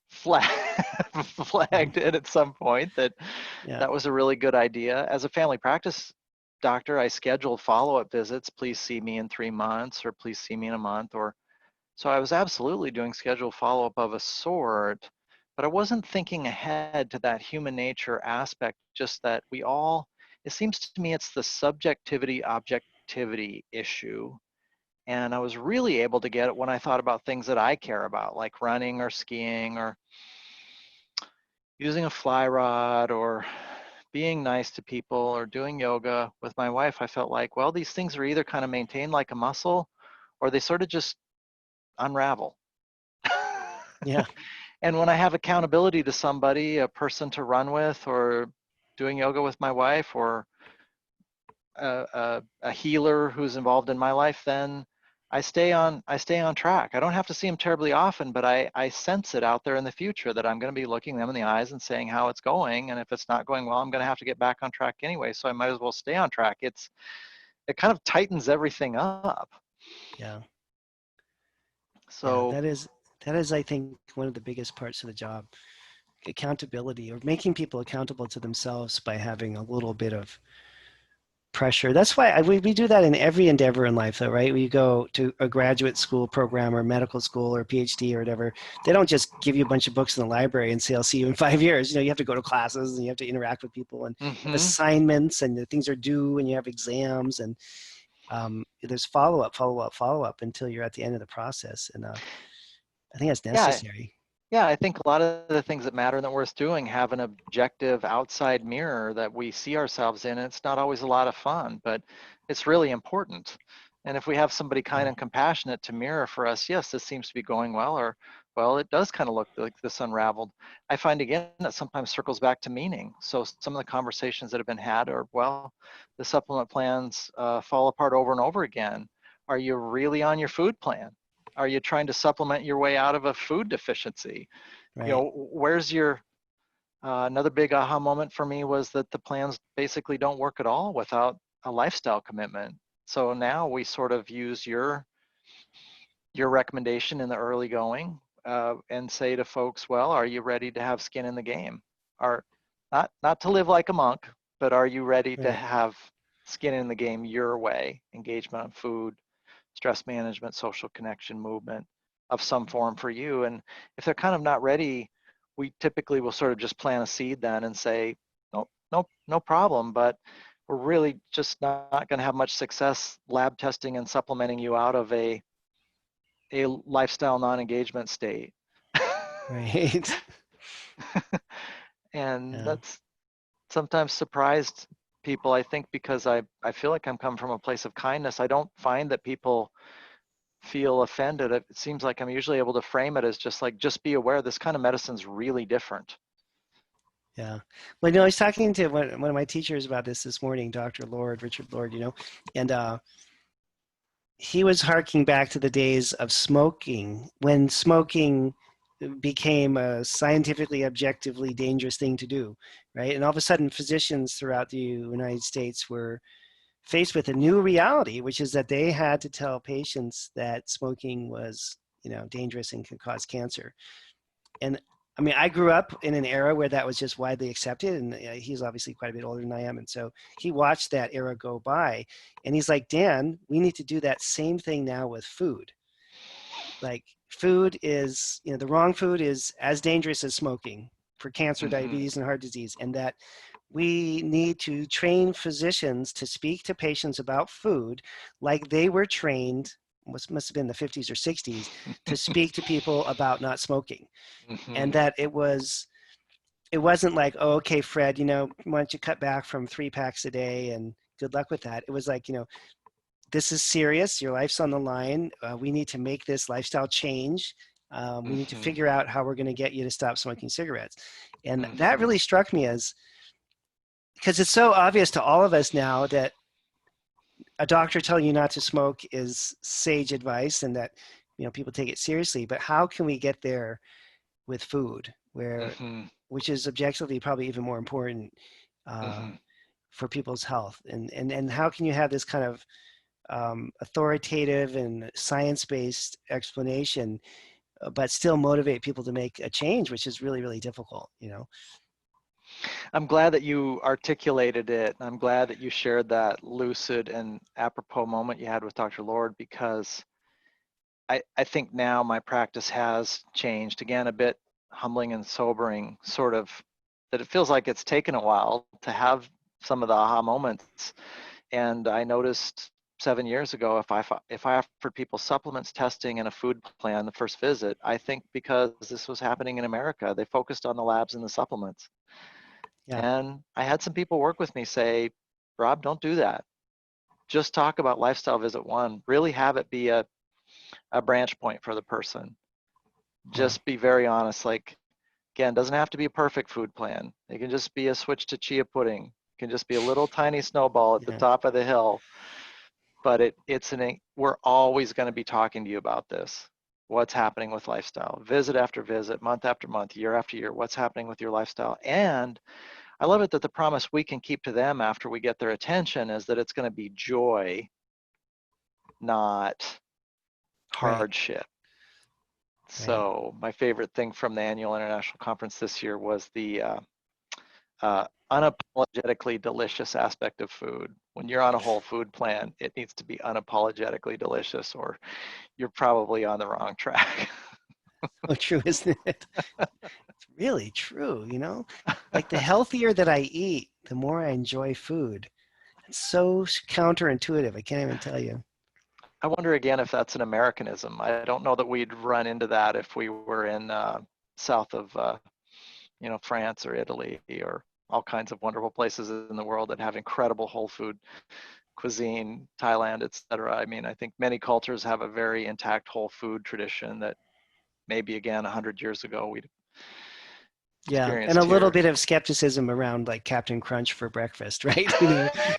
flagged it at some point that Yeah. that was a really good idea. As a family practice doctor, I scheduled follow-up visits. Please see me in 3 months, or please see me in a month, or so I was absolutely doing scheduled follow-up of a sort, but I wasn't thinking ahead to that human nature aspect, just that it seems to me it's the subjectivity objectivity issue. And I was really able to get it when I thought about things that I care about, like running or skiing or using a fly rod or being nice to people or doing yoga with my wife. I felt like, well, these things are either kind of maintained like a muscle, or they sort of just unravel. Yeah. And when I have accountability to somebody, a person to run with, or doing yoga with my wife, or a healer who's involved in my life, then I stay on track. I don't have to see them terribly often, but I sense it out there in the future that I'm going to be looking them in the eyes and saying how it's going. And if it's not going well, I'm going to have to get back on track anyway. So I might as well stay on track. It kind of tightens everything up. Yeah. Yeah. So That is, I think, one of the biggest parts of the job. Accountability, or making people accountable to themselves by having a little bit of pressure. That's why we do that in every endeavor in life, though, right? We go to a graduate school program or medical school or PhD or whatever. They don't just give you a bunch of books in the library and say, I'll see you in 5 years. You have to go to classes and you have to interact with people and have mhm. assignments, and the things are due, and you have exams, and there's follow up until you're at the end of the process. And I think that's Yeah, necessary. yeah, I think a lot of the things that matter and that worth doing have an objective outside mirror that we see ourselves in. It's not always a lot of fun, but it's really important. And if we have somebody kind Yeah. and compassionate to mirror for us, yes, this seems to be going well, or, well, it does kind of look like this unraveled. I find again that sometimes circles back to meaning. So some of the conversations that have been had are, well, the supplement plans fall apart over and over again. Are you really on your food plan? Are you trying to supplement your way out of a food deficiency? Right. Where's your another big aha moment for me was that the plans basically don't work at all without a lifestyle commitment. So now we sort of use your recommendation in the early going and say to folks, well, are you ready to have skin in the game? Are not to live like a monk, but are you ready to Right. have skin in the game your way? Engagement on food, stress management, social connection, movement of some form for you. And if they're kind of not ready, we typically will sort of just plant a seed then and say, no, no, no problem, but we're really just not going to have much success lab testing and supplementing you out of a lifestyle non-engagement state. Right. And Yeah. that's sometimes surprised people, I think, because I feel like I'm coming from a place of kindness. I don't find that people feel offended. It seems like I'm usually able to frame it as just like, just be aware this kind of medicine's really different. Yeah. Well, I was talking to one of my teachers about this morning, Dr. Lord, Richard Lord, and he was harking back to the days of smoking, when smoking became a scientifically, objectively dangerous thing to do, right? And all of a sudden, physicians throughout the United States were faced with a new reality, which is that they had to tell patients that smoking was, dangerous and could cause cancer. And I mean, I grew up in an era where that was just widely accepted, and he's obviously quite a bit older than I am, and so he watched that era go by, and he's like, Dan, we need to do that same thing now with food. Like, food is, the wrong food is as dangerous as smoking for cancer, Mm-hmm. diabetes, and heart disease, and that we need to train physicians to speak to patients about food like they were trained, must have been the 50s or 60s, to speak to people about not smoking. And Mm-hmm. that it wasn't like, oh, okay, Fred, why don't you cut back from 3 packs a day and good luck with that. It was like, this is serious. Your life's on the line. We need to make this lifestyle change. We need to Mm-hmm. figure out how we're going to get you to stop smoking cigarettes. And that Mm-hmm. really struck me as, because it's so obvious to all of us now that a doctor telling you not to smoke is sage advice, and that, people take it seriously. But how can we get there with food, Mm-hmm. which is objectively probably even more important uh, Mm-hmm. for people's health? And how can you have this kind of authoritative and science-based explanation, but still motivate people to make a change, which is really, really difficult. I'm glad that you articulated it. I'm glad that you shared that lucid and apropos moment you had with Dr. Lord, because I think now my practice has changed again, a bit humbling and sobering, sort of, that it feels like it's taken a while to have some of the aha moments. And I noticed 7 years ago, if I offered people supplements testing and a food plan the first visit, I think because this was happening in America, they focused on the labs and the supplements. Yeah, And I had some people work with me say, Rob, don't do that. Just talk about lifestyle visit one. Really have it be a branch point for the person. wow, Just be very honest. Like, again, doesn't have to be a perfect food plan. It can just be a switch to chia pudding. It can just be a little tiny snowball at the yeah, top of the hill. But we're always going to be talking to you about this. What's happening with lifestyle? Visit after visit, month after month, year after year. What's happening with your lifestyle? And I love it that the promise we can keep to them after we get their attention is that it's going to be joy, not right, hardship. right. So my favorite thing from the annual international conference this year was the unapologetically delicious aspect of food. When you're on a whole food plan, it needs to be unapologetically delicious, or you're probably on the wrong track. So true, isn't it? It's really true. Like the healthier that I eat, the more I enjoy food. It's so counterintuitive. I can't even tell you. I wonder again if that's an Americanism. I don't know that we'd run into that if we were in south of France or Italy or all kinds of wonderful places in the world that have incredible whole food cuisine, Thailand, etc. I mean, I think many cultures have a very intact whole food tradition that maybe again 100 years ago we'd Yeah, and a experienced little here. bit of skepticism around like Captain Crunch for breakfast, right?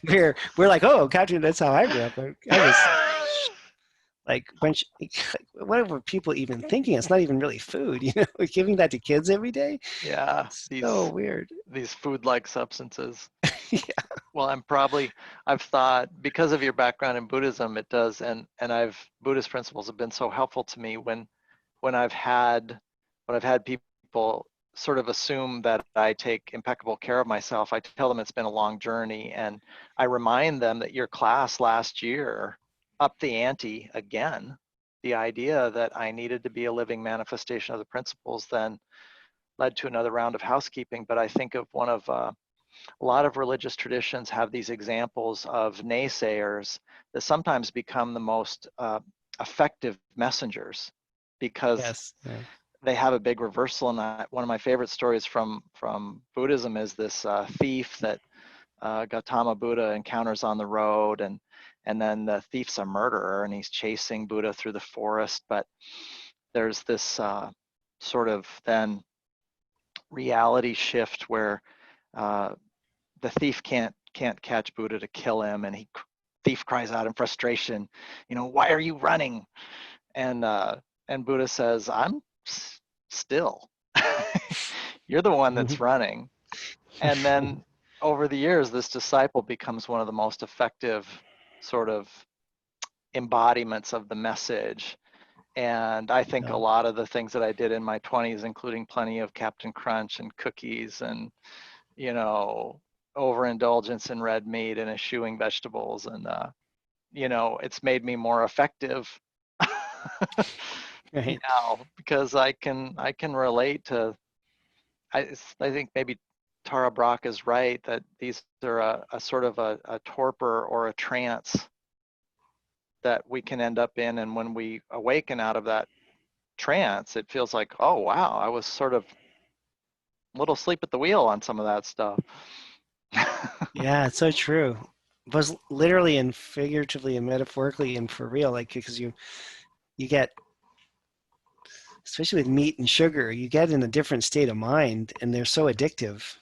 We're like, oh, Captain, that's how I grew up. I was like, what were people even thinking? It's not even really food. Giving that to kids every day. Yeah, It's so these weird. these food-like substances. Yeah, Well, I've thought because of your background in Buddhism, it does, and Buddhist principles have been so helpful to me when I've had people sort of assume that I take impeccable care of myself. I tell them it's been a long journey, and I remind them that your class last year upped the ante again. The idea that I needed to be a living manifestation of the principles then led to another round of housekeeping. But I think of a lot of religious traditions have these examples of naysayers that sometimes become the most effective messengers because yes, yeah. they have a big reversal in that. One of my favorite stories from Buddhism is this thief that Gautama Buddha encounters on the road, and then the thief's a murderer and he's chasing Buddha through the forest. But there's this sort of then reality shift where uh, the thief can't catch Buddha to kill him, and thief cries out in frustration, why are you running? And Buddha says, I'm still. You're the one that's running. And then over the years, this disciple becomes one of the most effective sort of embodiments of the message. And I think a Yeah, lot of the things that I did in my 20s, including plenty of Captain Crunch and cookies and, you know, overindulgence in red meat and eschewing vegetables, and it's made me more effective right. now because I can relate to. I think maybe Tara Brach is right that these are a sort of a torpor or a trance that we can end up in, and when we awaken out of that trance, it feels like, oh wow, I was sort of a little asleep at the wheel on some of that stuff. Yeah, it's so true. Both literally and figuratively and metaphorically and for real, like because you get especially with meat and sugar, you get in a different state of mind, and they're so addictive.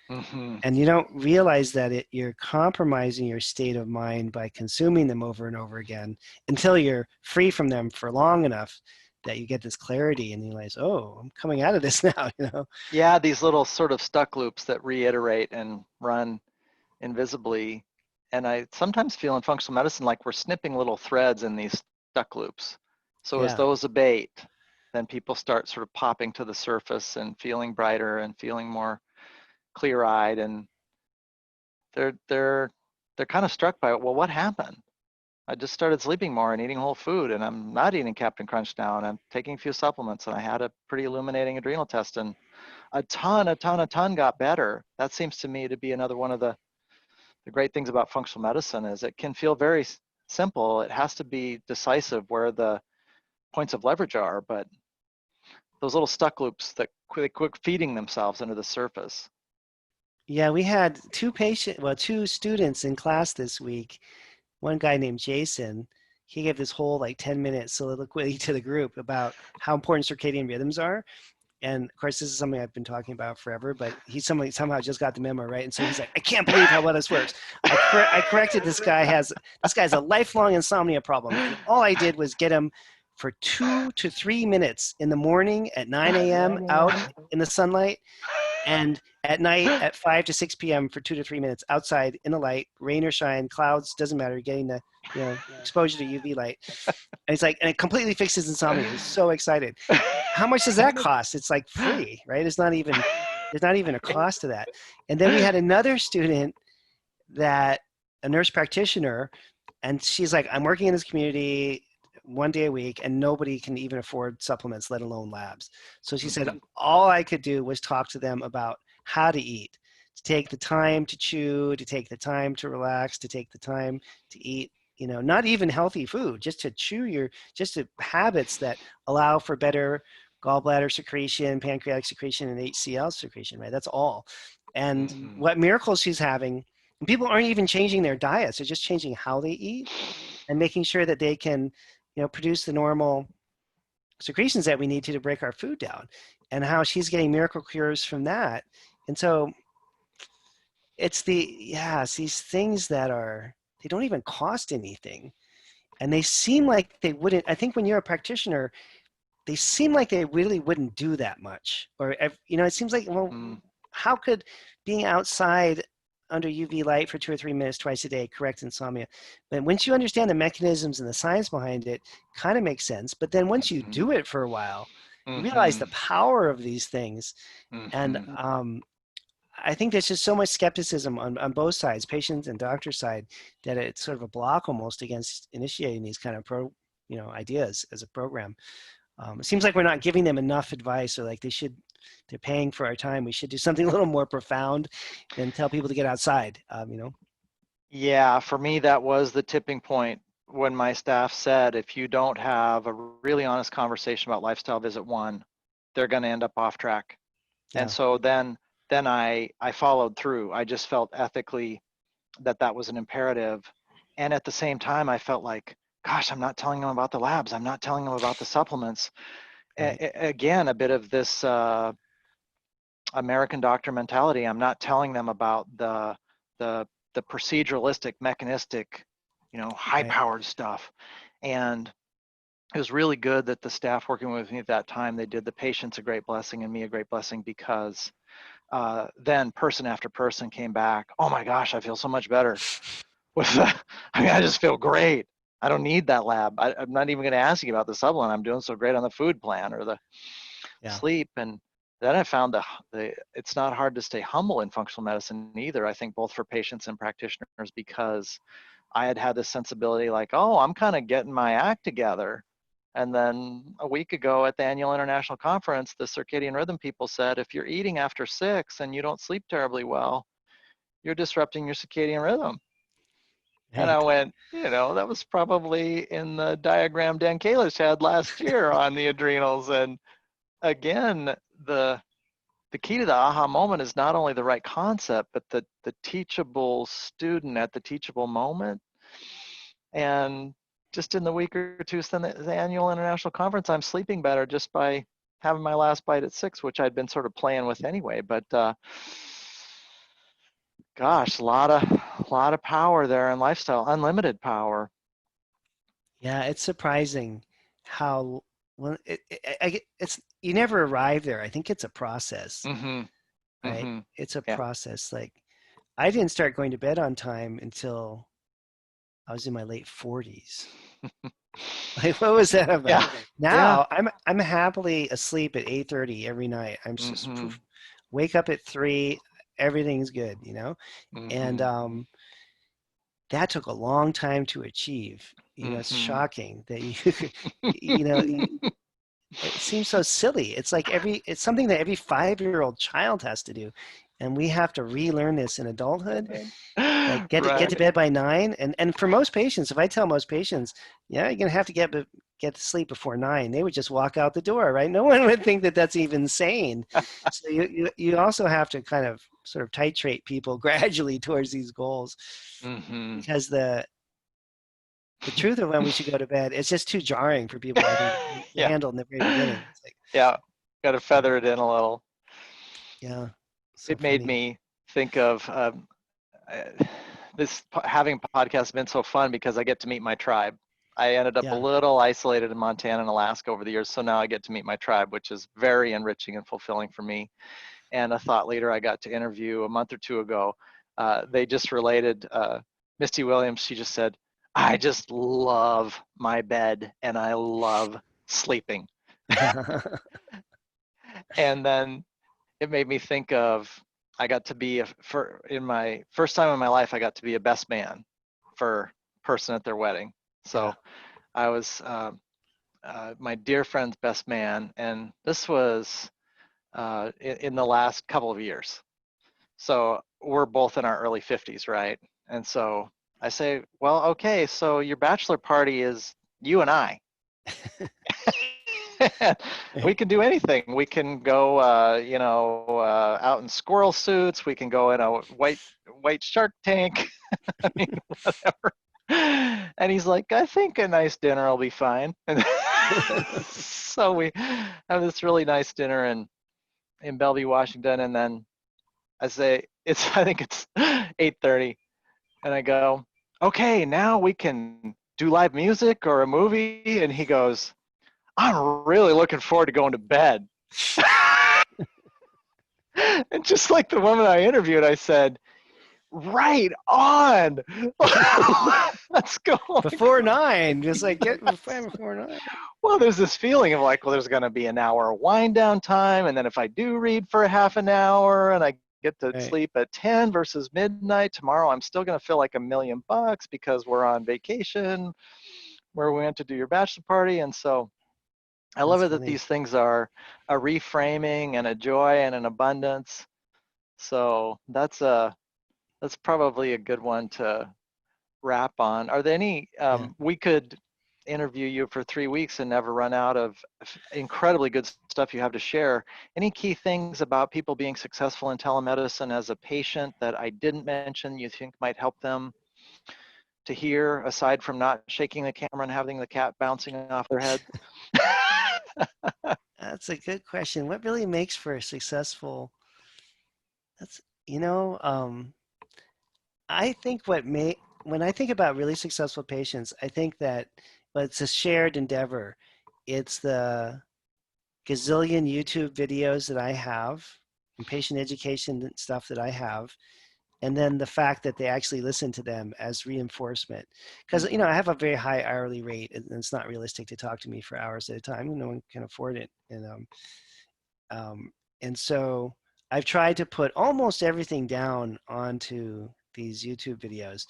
Mm-hmm. And you don't realize that you're compromising your state of mind by consuming them over and over again until you're free from them for long enough that you get this clarity and you realize, oh, I'm coming out of this now, you know? Yeah, these little sort of stuck loops that reiterate and run invisibly. And I sometimes feel in functional medicine like we're snipping little threads in these stuck loops. So as Yeah. those abate, then people start sort of popping to the surface and feeling brighter and feeling more clear-eyed, and they're kind of struck by, well, what happened? I just started sleeping more and eating whole food, and I'm not eating Captain Crunch now, and I'm taking a few supplements, and I had a pretty illuminating adrenal test, and a ton got better. That seems to me to be another one of the great things about functional medicine is it can feel very simple. It has to be decisive where the points of leverage are, but those little stuck loops that quit feeding themselves into the surface. Yeah, we had two students in class this week. One guy named Jason, he gave this whole like 10-minute soliloquy to the group about how important circadian rhythms are. And of course, this is something I've been talking about forever, but he somehow just got the memo, right? And so he's like, I can't believe how well this works. I corrected this guy this guy's a lifelong insomnia problem. And all I did was get him for 2 to 3 minutes in the morning at 9 a.m. out in the sunlight, and at night at 5 to 6 p.m. for 2 to 3 minutes outside in the light, rain or shine, clouds, doesn't matter, getting the exposure to UV light. And it's like, and it completely fixes insomnia. He's so excited. How much does that cost? It's like free, right? There's not even a cost to that. And then we had another student a nurse practitioner, and she's like, I'm working in this community 1 day a week, and nobody can even afford supplements, let alone labs. So she said, all I could do was talk to them about how to eat, to take the time to chew, to take the time to relax, to take the time to eat, not even healthy food, just to just to habits that allow for better gallbladder secretion, pancreatic secretion, and HCl secretion, right? That's all. And what miracles she's having, and people aren't even changing their diets, they're just changing how they eat and making sure that they can, produce the normal secretions that we need to break our food down, and how she's getting miracle cures from that. And so it's these things that they don't even cost anything. And they seem like they wouldn't, I think when you're a practitioner, they seem like they really wouldn't do that much. Or, it seems like, well, how could being outside under UV light for 2 or 3 minutes twice a day correct insomnia? But once you understand the mechanisms and the science behind it, kind of makes sense. But then once you do it for a while, you realize the power of these things. And I think there's just so much skepticism on both sides, patients and doctor side, that it's sort of a block almost against initiating these kind of ideas as a program. It seems like we're not giving them enough advice, or like they're paying for our time. We should do something a little more profound than tell people to get outside, Yeah, for me, that was the tipping point when my staff said, if you don't have a really honest conversation about lifestyle visit 1, they're going to end up off track. Yeah. And so then I followed through. I just felt ethically that was an imperative. And at the same time, I felt like, gosh, I'm not telling them about the labs. I'm not telling them about the supplements. Right. Again, a bit of this American doctor mentality. I'm not telling them about the proceduralistic, mechanistic, high-powered stuff. And it was really good that the staff working with me at that time, they did the patients a great blessing and me a great blessing, because then person after person came back, oh my gosh, I feel so much better. I just feel great. I don't need that lab. I'm not even going to ask you about the supplement. I'm doing so great on the food plan or the sleep. And then I found it's not hard to stay humble in functional medicine either. I think both for patients and practitioners, because I had this sensibility like, oh, I'm kind of getting my act together. And then a week ago at the annual international conference, the circadian rhythm people said, if you're eating after 6 and you don't sleep terribly well, you're disrupting your circadian rhythm. Right. And I went, that was probably in the diagram Dan Kalish had last year on the adrenals. And again, the key to the aha moment is not only the right concept, but the teachable student at the teachable moment. And just in the week or two since the annual international conference, I'm sleeping better just by having my last bite at 6, which I'd been sort of playing with anyway. But gosh, a lot of power there in lifestyle, unlimited power. Yeah, it's surprising how well it's you never arrive there. I think it's a process, Mm-hmm. right? Mm-hmm. It's a Yeah. process. Like I didn't start going to bed on time until I was in my late 40s. Like what was that about? Yeah. Yeah. Now I'm happily asleep at 8:30 every night. I'm just Mm-hmm. poof, wake up at 3, everything's good, you know? And Mm-hmm. that took a long time to achieve. You know, it's Mm-hmm. shocking that you know, it seems so silly. It's like it's something that every 5-year-old child has to do. And we have to relearn this in adulthood. Like get to Right. bed by 9. And for most patients, if I tell most patients, yeah, you're gonna have to get to sleep before 9, they would just walk out the door, right? No one would think that that's even sane. So you also have to kind of sort of titrate people gradually towards these goals, Mm-hmm. because the truth of when we should go to bed, it's just too jarring for people, I think, to Yeah. handle in the very beginning. It's like, Yeah. Got to feather it in a little. yeah, so It made funny. me think of uh, having a podcast has been so fun because I get to meet my tribe. I ended up a Yeah. little isolated in Montana and Alaska over the years, so now I get to meet my tribe, which is very enriching and fulfilling for me. And a thought leader I got to interview a month or two ago, they just related, Misty Williams, she just said, I just love my bed and I love sleeping. And then it made me think of, I got to be in my first time in my life, I got to be a best man for a person at their wedding. Yeah. So I was my dear friend's best man, and this was in the last couple of years. So we're both in our early 50s, right? And so I say, well, okay, so your bachelor party is you and I. We can do anything. We can go, out in squirrel suits. We can go in a white shark tank. I mean, whatever. And he's like, I think a nice dinner will be fine. And so we have this really nice dinner in Bellevue, Washington, and then I say I think it's 8:30, and I go, okay, now we can do live music or a movie, and he goes, I'm really looking forward to going to bed. And just like the woman I interviewed, I said, right on. Let's go. Before 9, just like get before 9. Well, there's this feeling of like, well, there's going to be an hour of wind down time. And then if I do read for a half an hour and I get to Right. sleep at 10 versus midnight tomorrow, I'm still going to feel like $1,000,000 because we're on vacation where we went to do your bachelor party. And so I love That's it that funny. these things are a reframing and a joy and an abundance. So that's probably a good one to wrap on. Are there any, Yeah. we could interview you for 3 weeks and never run out of incredibly good stuff you have to share. Any key things about people being successful in telemedicine as a patient that I didn't mention you think might help them to hear, aside from not shaking the camera and having the cat bouncing off their head? That's a good question. What really makes for a successful, that's, you know, I think when I think about really successful patients, I think that, but it's a shared endeavor. It's the gazillion YouTube videos that I have and patient education stuff that I have, and then the fact that they actually listen to them as reinforcement. Because, I have a very high hourly rate, and it's not realistic to talk to me for hours at a time. No one can afford it. And so I've tried to put almost everything down onto these YouTube videos.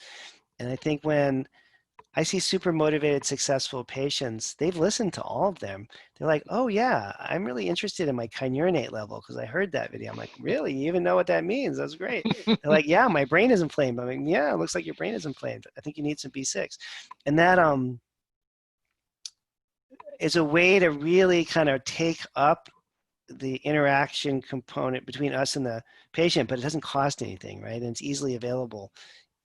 And I think when I see super motivated, successful patients, they've listened to all of them. They're like, oh yeah, I'm really interested in my kynurenate level because I heard that video. I'm like, really? You even know what that means? That's great. They're like, yeah, my brain is inflamed. I'm like, yeah, it looks like your brain is inflamed. I think you need some B6. And that is a way to really kind of take up the interaction component between us and the patient, but it doesn't cost anything, right? And it's easily available.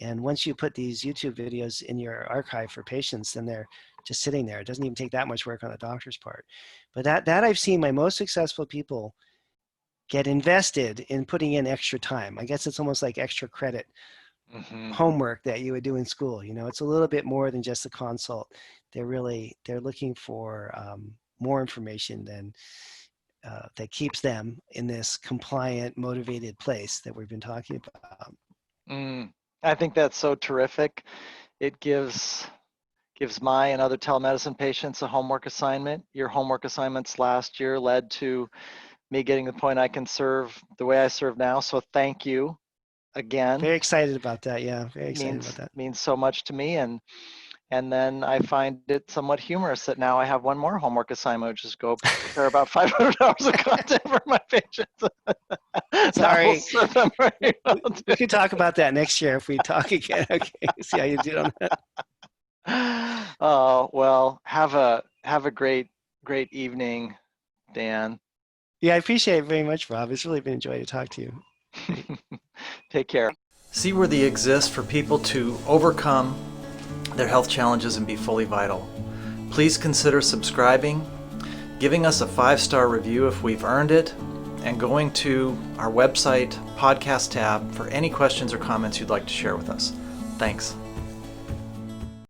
And once you put these YouTube videos in your archive for patients, then they're just sitting there. It doesn't even take that much work on the doctor's part. But that I've seen my most successful people get invested in putting in extra time. I guess it's almost like extra credit homework that you would do in school. You know, it's a little bit more than just a consult. They're looking for more information than that keeps them in this compliant, motivated place that we've been talking about. I think that's so terrific. It gives my and other telemedicine patients a homework assignment. Your homework assignments last year led to me getting to the point I can serve the way I serve now. So thank you again. Very excited about that. Yeah, very excited about that. Means so much to me. And then I find it somewhat humorous that now I have one more homework assignment, which is go prepare about 500 hours of content for my patients. Sorry. Well, we can talk about that next year if we talk again. Okay, see how you did on that. Oh, well, have a great evening, Dan. Yeah, I appreciate it very much, Rob. It's really been a joy to talk to you. Take care. Seaworthy exists for people to overcome their health challenges and be fully vital. Please consider subscribing, giving us a 5-star review if we've earned it, and going to our website podcast tab for any questions or comments you'd like to share with us. Thanks.